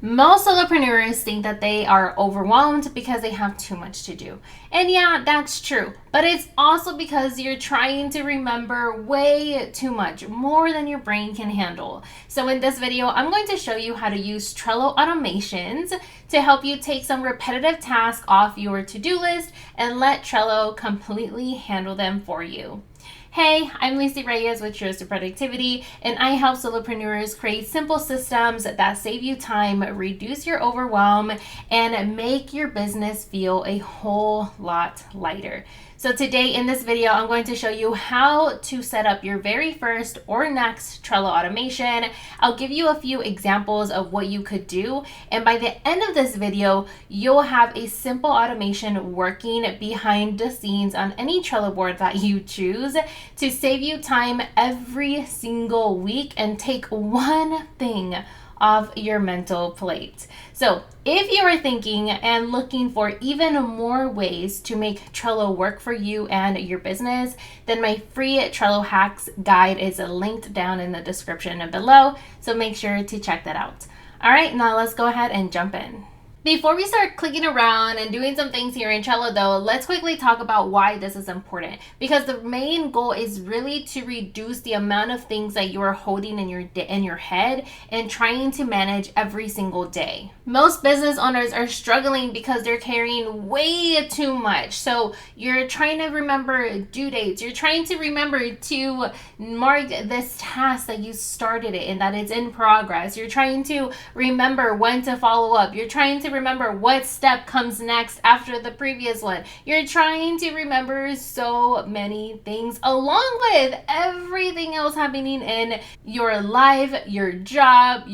Most solopreneurs think that they are overwhelmed because they have too much to do. And yeah, that's true. But it's also because you're trying to remember way too much, more than your brain can handle. So in this video, I'm going to show you how to use Trello automations to help you take some repetitive tasks off your to-do list and let Trello completely handle them for you. Hey, I'm Lacey Reyes with Cheers to Productivity, and I help solopreneurs create simple systems that save you time, reduce your overwhelm, and make your business feel a whole lot lighter. So today in this video, I'm going to show you how to set up your very first or next Trello automation. I'll give you a few examples of what you could do. And by the end of this video, you'll have a simple automation working behind the scenes on any Trello board that you choose to save you time every single week and take one thing off your mental plate. So if you are thinking and looking for even more ways to make Trello work for you and your business, then my free Trello hacks guide is linked down in the description below. So make sure to check that out. All right, now let's go ahead and jump in. Before we start clicking around and doing some things here in Trello though, let's quickly talk about why this is important. Because the main goal is really to reduce the amount of things that you are holding in your head and trying to manage every single day. Most business owners are struggling because they're carrying way too much. So you're trying to remember due dates. You're trying to remember to mark this task that you started it and that it's in progress. You're trying to remember when to follow up. You're trying to remember what step comes next after the previous one. You're trying to remember so many things along with everything else happening in your life, your job,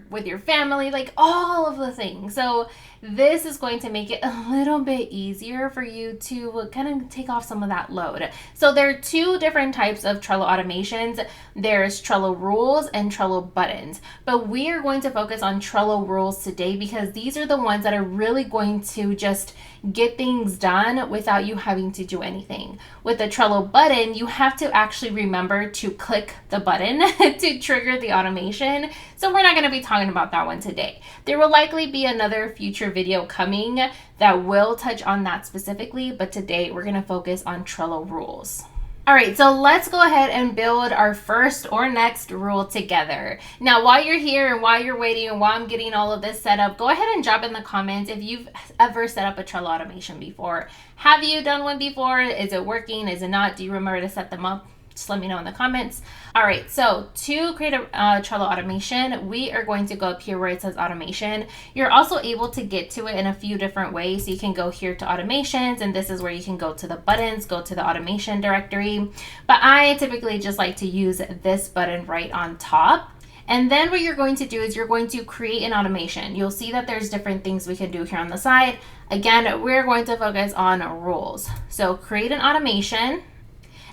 with your family, like all of the things. So this is going to make it a little bit easier for you to kind of take off some of that load. So there are two different types of Trello automations. There's Trello Rules and Trello Buttons. But we are going to focus on Trello Rules today because these are the ones that are really going to just get things done without you having to do anything. With the Trello button, you have to actually remember to click the button to trigger the automation. So we're not going to be talking about that one today. There will likely be another future video coming that will touch on that specifically, but today we're going to focus on Trello Rules. All right, so let's go ahead and build our first or next rule together. Now, while you're here and while you're waiting and while I'm getting all of this set up, go ahead and drop in the comments if you've ever set up a Trello automation before. Have you done one before? Is it working? Is it not? Do you remember to set them up? Just let me know in the comments. All right, so to create a Trello automation, we are going to go up here where it says automation. You're also able to get to it in a few different ways. So you can go here to automations, and this is where you can go to the buttons, go to the automation directory. But I typically just like to use this button right on top. And then what you're going to do is you're going to create an automation. You'll see that there's different things we can do here on the side. Again, we're going to focus on rules. So create an automation.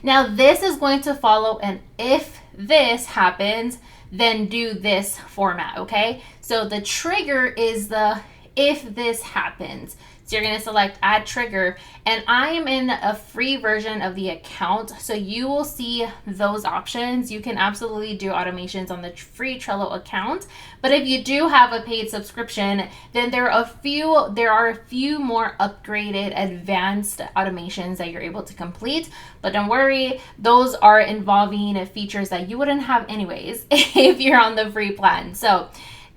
Now this is going to follow an if this happens, then do this format, okay? So the trigger is the if this happens. So you're going to select add trigger, and I am in a free version of the account, so you will see those options. You can absolutely do automations on the free Trello account, but if you do have a paid subscription, then there are a few more upgraded advanced automations that you're able to complete. But don't worry, those are involving features that you wouldn't have anyways if you're on the free plan. So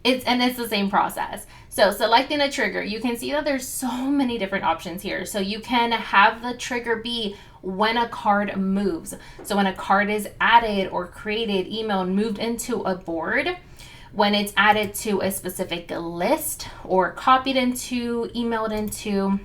it's the same process. So selecting a trigger, you can see that there's so many different options here. So you can have the trigger be when a card moves. So when a card is added or created, emailed, moved into a board, when it's added to a specific list or copied into, emailed into,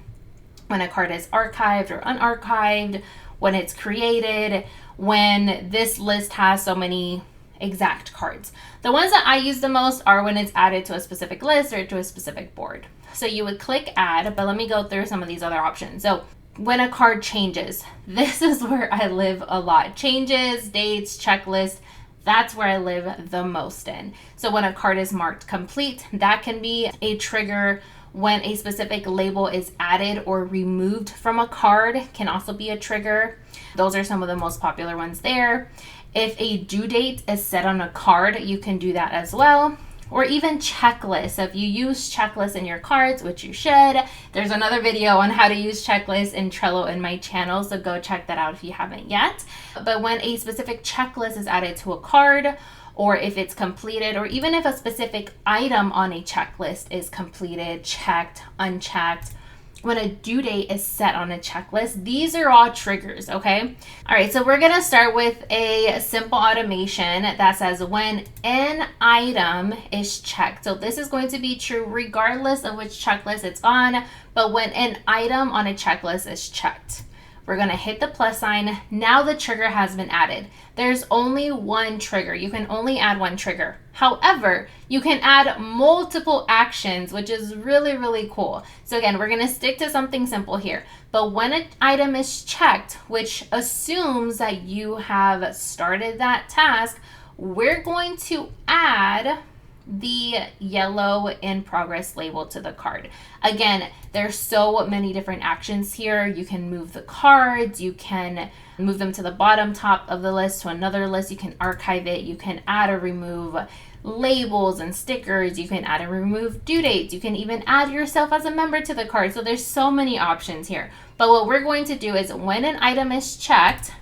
when a card is archived or unarchived, when it's created, when this list has so many exact cards. The ones that I use the most are when it's added to a specific list or to a specific board. So you would click add, but let me go through some of these other options. So when a card changes, this is where I live a lot. Changes, dates, checklist, that's where I live the most in. So when a card is marked complete, that can be a trigger. When a specific label is added or removed from a card, can also be a trigger. Those are some of the most popular ones there. If a due date is set on a card, you can do that as well. or even checklists. So if you use checklists in your cards, which you should, there's another video on how to use checklists in Trello in my channel, so go check that out if you haven't yet. But when a specific checklist is added to a card, or if it's completed, or even if a specific item on a checklist is completed, checked, unchecked, when a due date is set on a checklist, these are all triggers, okay? All right, so we're gonna start with a simple automation that says when an item is checked. So this is going to be true regardless of which checklist it's on, but when an item on a checklist is checked, we're gonna hit the plus sign. Now the trigger has been added. There's only one trigger. You can only add one trigger. However, you can add multiple actions, which is really, really cool. So again, we're gonna stick to something simple here. But when an item is checked, which assumes that you have started that task, we're going to add the yellow in progress label to the card. Again, there's so many different actions here. You can move the cards, you can move them to the bottom top of the list to another list, you can archive it, you can add or remove labels and stickers, you can add and remove due dates, you can even add yourself as a member to the card. So there's so many options here. But what we're going to do is when an item is checked,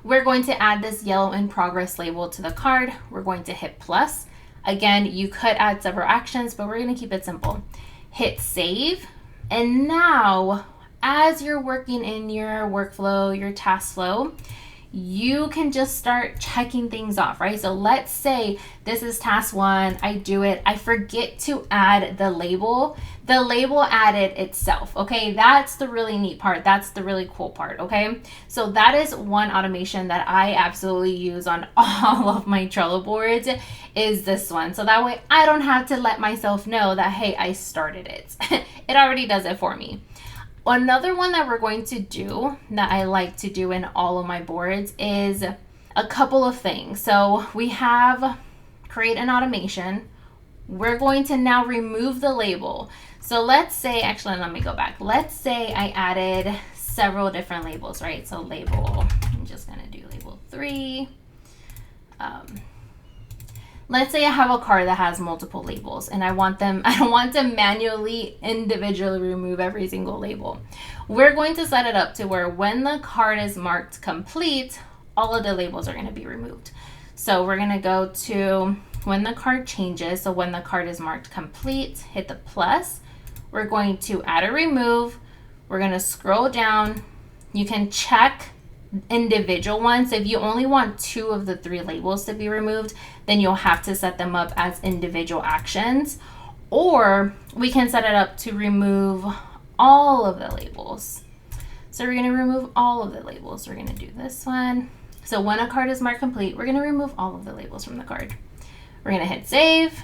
we're going to add this yellow in progress label to the card. We're going to hit plus. Again, you could add several actions, but we're going to keep it simple. Hit save. And now, as you're working in your workflow, your task flow, you can just start checking things off, right? So let's say this is task 1, I do it, I forget to add the label. The label added itself, okay? That's the really neat part. That's the really cool part, okay? So that is one automation that I absolutely use on all of my Trello boards is this one. So that way I don't have to let myself know that, hey, I started it. It already does it for me. Another one that we're going to do that I like to do in all of my boards is a couple of things. So we have create an automation. We're going to now remove the label. So let's say, actually, let me go back. Let's say I added several different labels, right? So label, I'm just gonna do label 3. Let's say I have a card that has multiple labels and I don't want to manually, individually remove every single label. We're going to set it up to where when the card is marked complete, all of the labels are gonna be removed. So we're gonna go to when the card changes. So when the card is marked complete, hit the plus. We're going to add or remove. We're gonna scroll down. You can check individual ones. If you only want 2 of the 3 labels to be removed, then you'll have to set them up as individual actions, or we can set it up to remove all of the labels. So we're going to remove all of the labels. We're going to do this one. So when a card is marked complete, we're going to remove all of the labels from the card. We're going to hit save.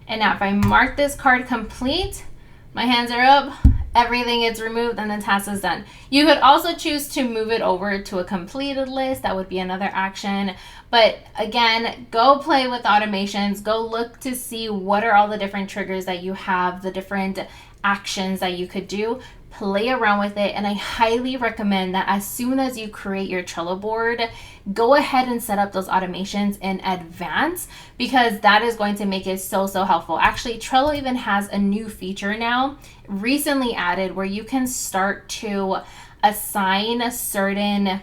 And now if I mark this card complete, my hands are up, everything gets removed, and the task is done. You could also choose to move it over to a completed list. That would be another action. But again, go play with automations. Go look to see what are all the different triggers that you have, the different actions that you could do. Play around with it, and I highly recommend that as soon as you create your Trello board, go ahead and set up those automations in advance, because that is going to make it so helpful. Actually, Trello even has a new feature now, recently added, where you can start to assign certain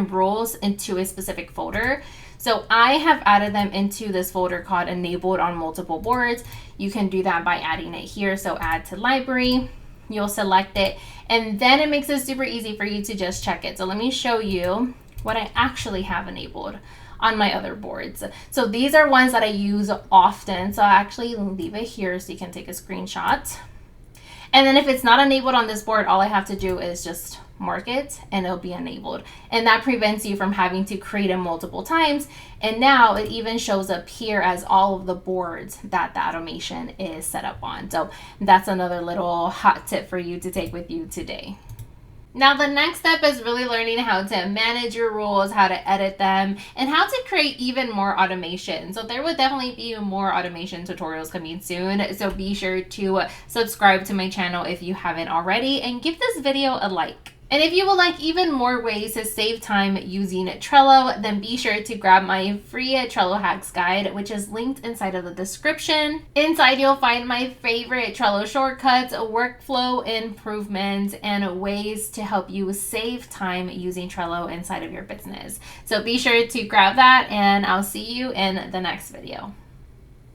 rules into a specific folder. So I have added them into this folder called enabled on multiple boards. You can do that by adding it here. So add to library, you'll select it, and then it makes it super easy for you to just check it. So let me show you what I actually have enabled on my other boards. So these are ones that I use often. So I'll actually leave it here so you can take a screenshot. And then if it's not enabled on this board, all I have to do is just mark it and it'll be enabled. And that prevents you from having to create it multiple times. And now it even shows up here as all of the boards that the automation is set up on. So that's another little hot tip for you to take with you today. Now the next step is really learning how to manage your rules, how to edit them, and how to create even more automation. So there will definitely be more automation tutorials coming soon. So be sure to subscribe to my channel if you haven't already, and give this video a like. And if you would like even more ways to save time using Trello, then be sure to grab my free Trello Hacks Guide, which is linked inside of the description. Inside, you'll find my favorite Trello shortcuts, workflow improvements, and ways to help you save time using Trello inside of your business. So be sure to grab that, and I'll see you in the next video.